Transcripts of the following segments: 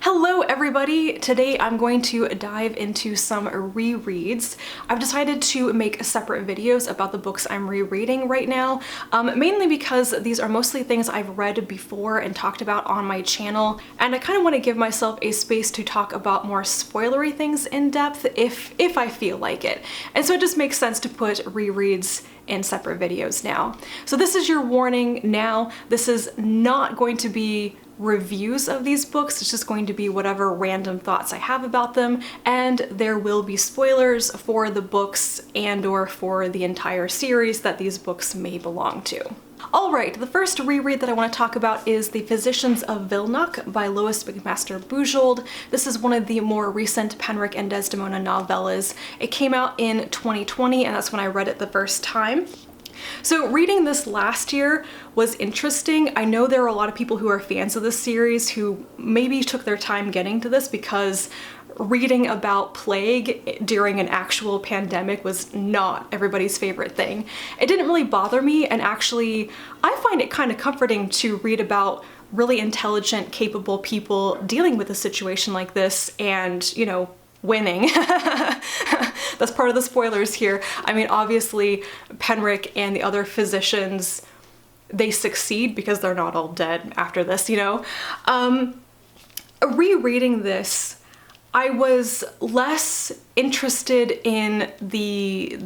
Hello everybody! Today I'm going to dive into some rereads. I've decided to make separate videos about the books I'm rereading right now, mainly because these are mostly things I've read before and talked about on my channel, and I kind of want to give myself a space to talk about more spoilery things in depth if I feel like it. And so it just makes sense to put rereads in separate videos now. So this is your warning now. This is not going to be reviews of these books, it's just going to be whatever random thoughts I have about them, and there will be spoilers for the books and or for the entire series that these books may belong to. Alright, the first reread that I want to talk about is The Physicians of Vilnoc by Lois McMaster Bujold. This is one of the more recent Penric and Desdemona novellas. It came out in 2020 and that's when I read it the first time. So reading this last year was interesting. I know there are a lot of people who are fans of this series who maybe took their time getting to this because reading about plague during an actual pandemic was not everybody's favorite thing. It didn't really bother me, and actually I find it kind of comforting to read about really intelligent, capable people dealing with a situation like this and, you know, winning. That's part of the spoilers here. I mean, obviously Penric and the other physicians, they succeed because they're not all dead after this, you know? Rereading this, I was less interested in the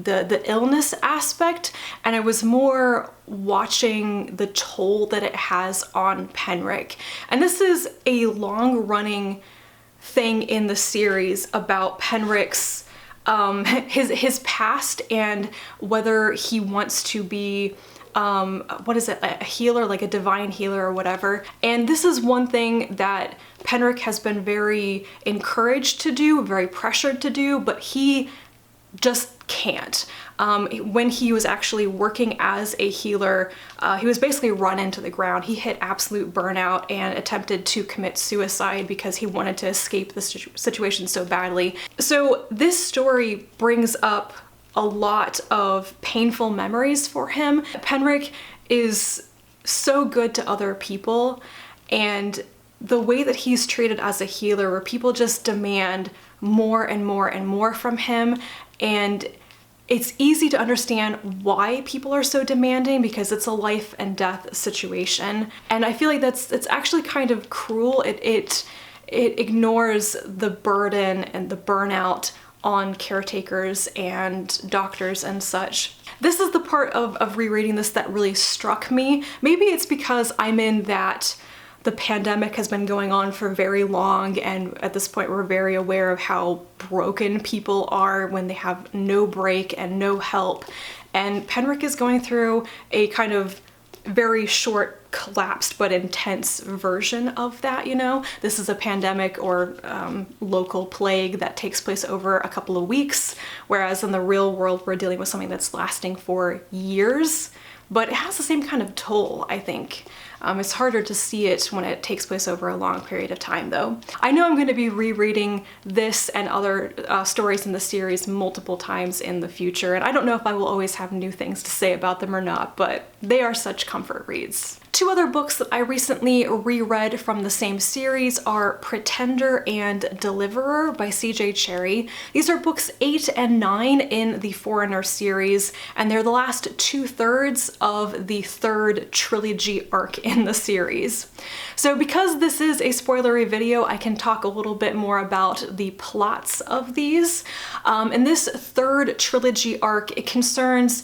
illness aspect, and I was more watching the toll that it has on Penric. And this is a long-running thing in the series about Penric's his past and whether he wants to be what is it, a healer, like a divine healer or whatever. And this is one thing that Penric has been very encouraged to do, very pressured to do, but he just can't. When he was actually working as a healer, he was basically run into the ground. He hit absolute burnout and attempted to commit suicide because he wanted to escape the situation so badly. So this story brings up a lot of painful memories for him. Penric is so good to other people, and the way that he's treated as a healer, where people just demand more and more and more from him, and it's easy to understand why people are so demanding because it's a life and death situation. And I feel like it's actually kind of cruel. It ignores the burden and the burnout on caretakers and doctors and such. This is the part of rereading this that really struck me. Maybe it's because I'm in that the pandemic has been going on for very long, and at this point we're very aware of how broken people are when they have no break and no help. And Penric is going through a kind of very short, collapsed but intense version of that, you know? This is a pandemic or local plague that takes place over a couple of weeks, whereas in the real world we're dealing with something that's lasting for years. But it has the same kind of toll, I think. It's harder to see it when it takes place over a long period of time, though. I know I'm going to be rereading this and other stories in the series multiple times in the future, and I don't know if I will always have new things to say about them or not, but they are such comfort reads. Two other books that I recently reread from the same series are Pretender and Deliverer by Cherryh. These are books 8 and 9 in the Foreigner series, and they're the last 2/3 of the third trilogy arc in the series. So because this is a spoilery video, I can talk a little bit more about the plots of these. In this third trilogy arc, it concerns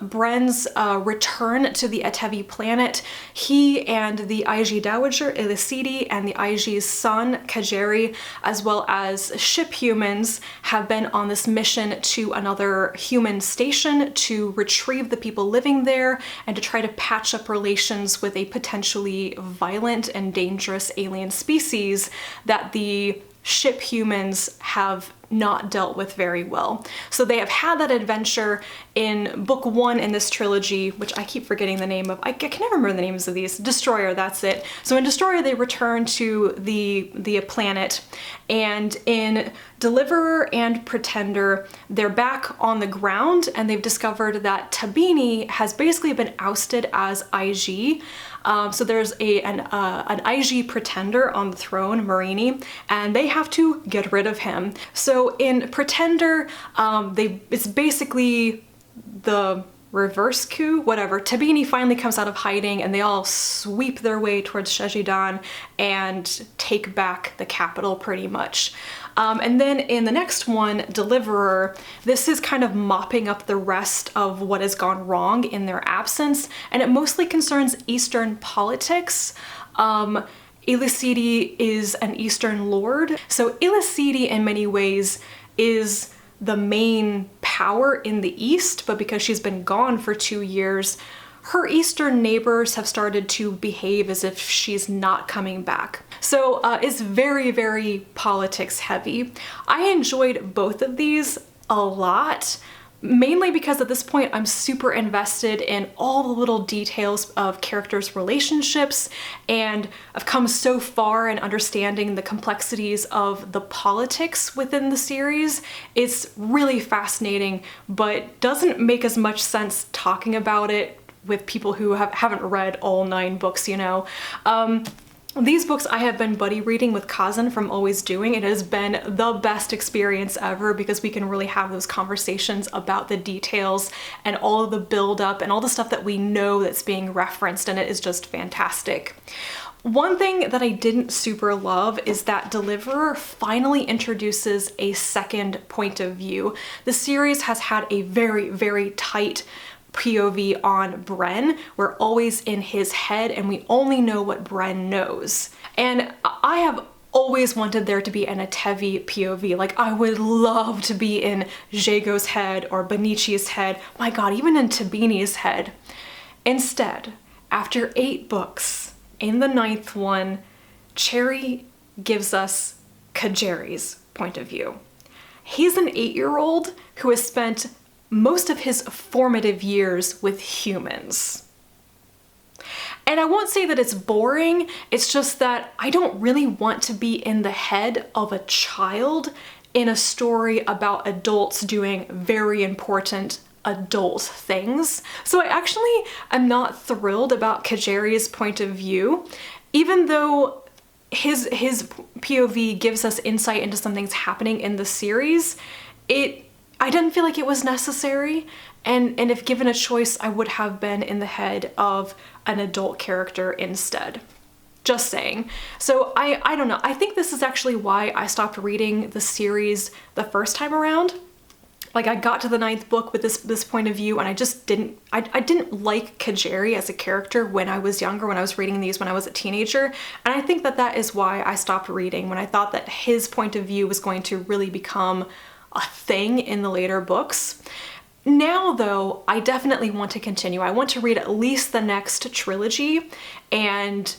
Bren's return to the Etevi planet. He and the IG Dowager Elisidi and the IG's son Cherryh, as well as ship humans, have been on this mission to another human station to retrieve the people living there and to try to patch up relations with a potentially violent and dangerous alien species that the ship humans have not dealt with very well. So they have had that adventure in book 1 in this trilogy, which I keep forgetting the name of. I can never remember the names of these. Destroyer, that's it. So in Destroyer, they return to the planet, and in Deliverer and Pretender, they're back on the ground, and they've discovered that Tabini has basically been ousted as IG. So there's an IG pretender on the throne, Marini, and they have to get rid of him. So in Pretender, it's basically the reverse coup, whatever. Tabini finally comes out of hiding, and they all sweep their way towards Shejidan and take back the capital pretty much. And then in the next one, Deliverer, this is kind of mopping up the rest of what has gone wrong in their absence, and it mostly concerns Eastern politics. Elisidi is an Eastern lord, so Elisidi in many ways is the main power in the East, but because she's been gone for 2 years, her Eastern neighbors have started to behave as if she's not coming back. So it's very, very politics heavy. I enjoyed both of these a lot, mainly because at this point I'm super invested in all the little details of characters' relationships, and I've come so far in understanding the complexities of the politics within the series. It's really fascinating, but doesn't make as much sense talking about it with people who haven't read all 9 books, you know. These books I have been buddy reading with Kazan from Always Doing. It has been the best experience ever because we can really have those conversations about the details and all of the build up and all the stuff that we know that's being referenced, and it is just fantastic. One thing that I didn't super love is that Deliverer finally introduces a second point of view. The series has had a very, very tight POV on Bren. We're always in his head and we only know what Bren knows. And I have always wanted there to be an Atevi POV. Like, I would love to be in Jago's head or Benici's head. My god, even in Tabini's head. Instead, after 8 books, in the 9th one, Cherryh gives us Kajeri's point of view. He's an 8-year-old who has spent most of his formative years with humans. And I won't say that it's boring, it's just that I don't really want to be in the head of a child in a story about adults doing very important adult things. So I actually am not thrilled about Kajeri's point of view, even though his POV gives us insight into something's happening in the series. I didn't feel like it was necessary, and if given a choice, I would have been in the head of an adult character instead. Just saying. So I don't know. I think this is actually why I stopped reading the series the first time around. Like, I got to the 9th book with this point of view, and I just didn't like Kajeri as a character when I was younger, when I was reading these when I was a teenager. And I think that is why I stopped reading, when I thought that his point of view was going to really become a thing in the later books. Now though, I definitely want to continue. I want to read at least the next trilogy and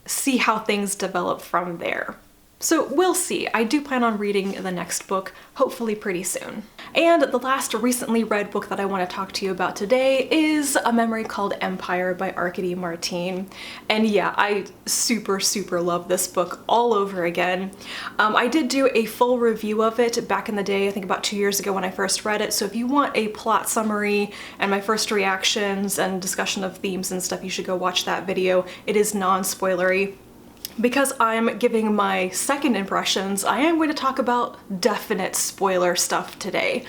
see how things develop from there. So we'll see. I do plan on reading the next book, hopefully pretty soon. And the last recently read book that I want to talk to you about today is a memory called Empire by Arkady Martine. And yeah, I super, super love this book all over again. I did do a full review of it back in the day, I think about 2 years ago when I first read it. So if you want a plot summary and my first reactions and discussion of themes and stuff, you should go watch that video. It is non-spoilery. Because I'm giving my second impressions, I am going to talk about definite spoiler stuff today.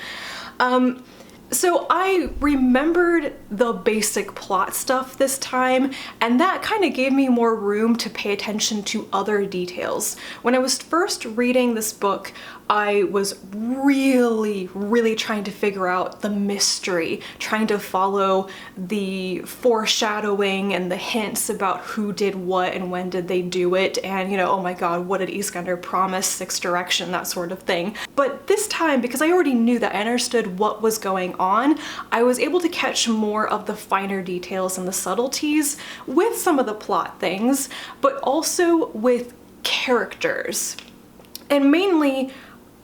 So I remembered the basic plot stuff this time, and that kind of gave me more room to pay attention to other details. When I was first reading this book, I was really, really trying to figure out the mystery, trying to follow the foreshadowing and the hints about who did what and when did they do it, and, you know, oh my god, what did Iskander promise, Sixth Direction, that sort of thing. But this time, because I already knew that I understood what was going on, I was able to catch more of the finer details and the subtleties with some of the plot things, but also with characters. And mainly,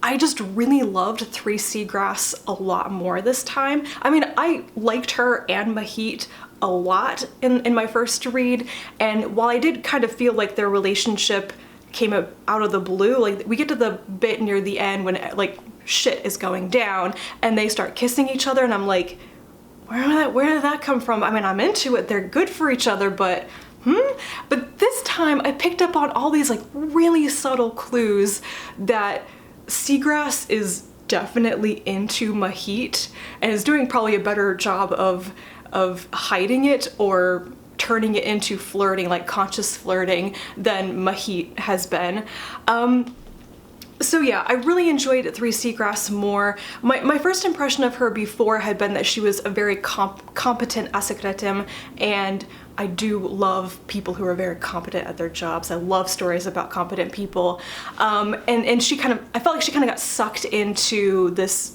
I just really loved 3 Seagrass a lot more this time. I mean, I liked her and Mahit a lot in my first read, and while I did kind of feel like their relationship came out of the blue, like we get to the bit near the end when like shit is going down and they start kissing each other, and I'm like, where did that come from? I mean, I'm into it, they're good for each other, but But this time I picked up on all these like really subtle clues that Seagrass is definitely into Mahit and is doing probably a better job of hiding it or turning it into flirting, like conscious flirting, than Mahit has been. So yeah, I really enjoyed 3 Seagrass more. My first impression of her before had been that she was a very competent asekretim, and I do love people who are very competent at their jobs. I love stories about competent people. And she kind of, I felt like she kind of got sucked into this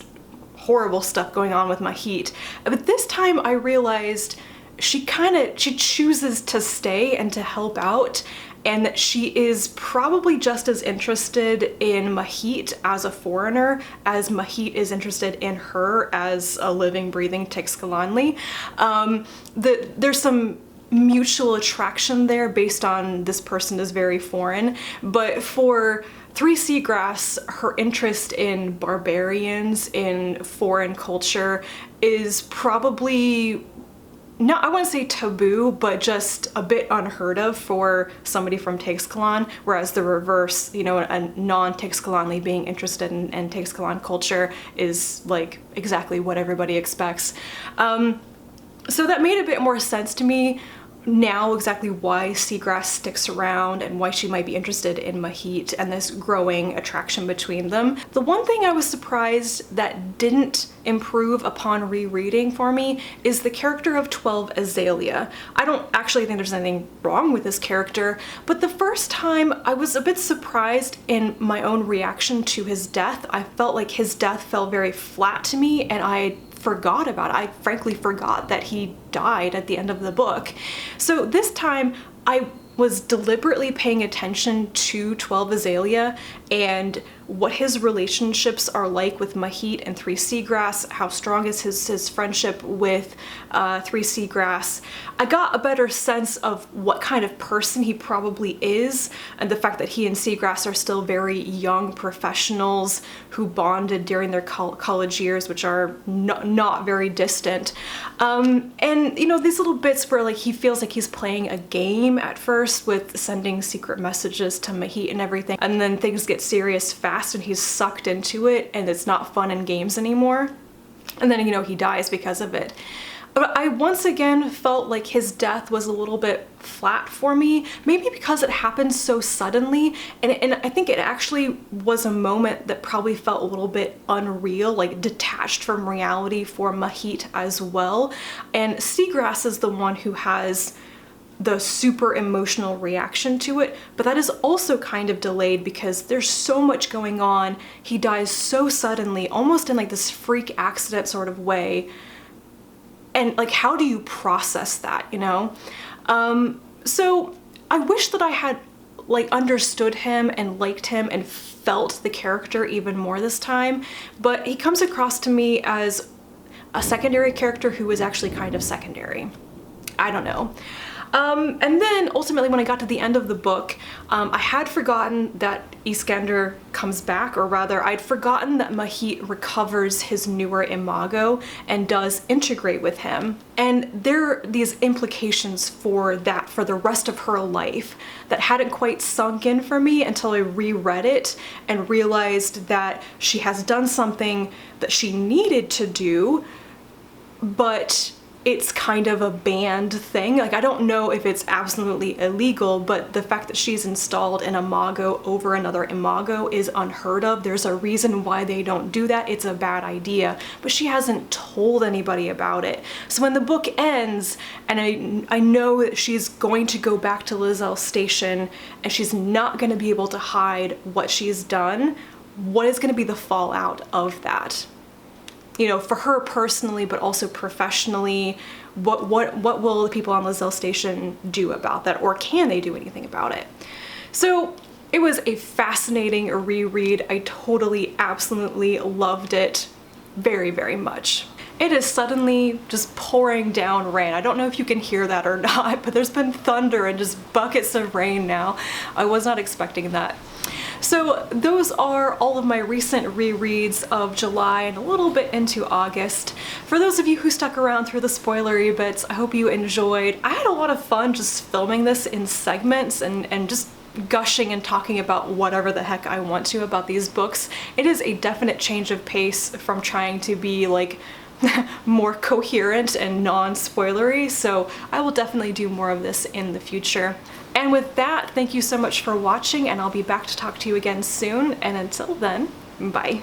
horrible stuff going on with Mahit. But this time I realized she chooses to stay and to help out, and that she is probably just as interested in Mahit as a foreigner as Mahit is interested in her as a living, breathing Tixkalanli. There's some mutual attraction there based on this person is very foreign, but for 3 Seagrass, her interest in barbarians, in foreign culture, is probably not, I wouldn't say taboo, but just a bit unheard of for somebody from Tixkalan, whereas the reverse, you know, a non-Tixkalanli being interested in Tixkalan culture is like exactly what everybody expects. So that made a bit more sense to me now, exactly why Seagrass sticks around and why she might be interested in Mahit and this growing attraction between them. The one thing I was surprised that didn't improve upon rereading for me is the character of 12 Azalea. I don't actually think there's anything wrong with this character, but the first time I was a bit surprised in my own reaction to his death. I felt like his death fell very flat to me, and I forgot about it. I frankly forgot that he died at the end of the book. So this time I was deliberately paying attention to 12 Azalea and what his relationships are like with Mahit and 3 Seagrass, how strong is his friendship with 3 Seagrass. I got a better sense of what kind of person he probably is, and the fact that he and Seagrass are still very young professionals who bonded during their college years, which are not very distant. And you know, these little bits where like he feels like he's playing a game at first with sending secret messages to Mahit and everything, and then things get serious fast and he's sucked into it and it's not fun and games anymore. And then, you know, he dies because of it. But I once again felt like his death was a little bit flat for me, maybe because it happened so suddenly, and I think it actually was a moment that probably felt a little bit unreal, like detached from reality for Mahit as well. And Seagrass is the one who has the super emotional reaction to it, but that is also kind of delayed because there's so much going on. He dies so suddenly, almost in like this freak accident sort of way. And like, how do you process that, you know? So I wish that I had like understood him and liked him and felt the character even more this time, but he comes across to me as a secondary character who is actually kind of secondary. I don't know. And then ultimately when I got to the end of the book, I had forgotten that Iskander comes back, or rather I'd forgotten that Mahit recovers his newer imago and does integrate with him. And there are these implications for that for the rest of her life that hadn't quite sunk in for me until I reread it and realized that she has done something that she needed to do, but it's kind of a banned thing. Like, I don't know if it's absolutely illegal, but the fact that she's installed an imago over another imago is unheard of. There's a reason why they don't do that. It's a bad idea, but she hasn't told anybody about it. So when the book ends and I know that she's going to go back to Lizelle Station and she's not going to be able to hide what she's done, what is going to be the fallout of that? You know, for her personally, but also professionally, what will the people on Lizelle Station do about that, or can they do anything about it? So It was a fascinating reread. I totally, absolutely loved it very, very much. It is suddenly just pouring down rain. I don't know if you can hear that or not, but there's been thunder and just buckets of rain now. I was not expecting that. So those are all of my recent rereads of July and a little bit into August. For those of you who stuck around through the spoilery bits, I hope you enjoyed. I had a lot of fun just filming this in segments and just gushing and talking about whatever the heck I want to about these books. It is a definite change of pace from trying to be like more coherent and non-spoilery, so I will definitely do more of this in the future. And with that, thank you so much for watching, and I'll be back to talk to you again soon, and until then, bye.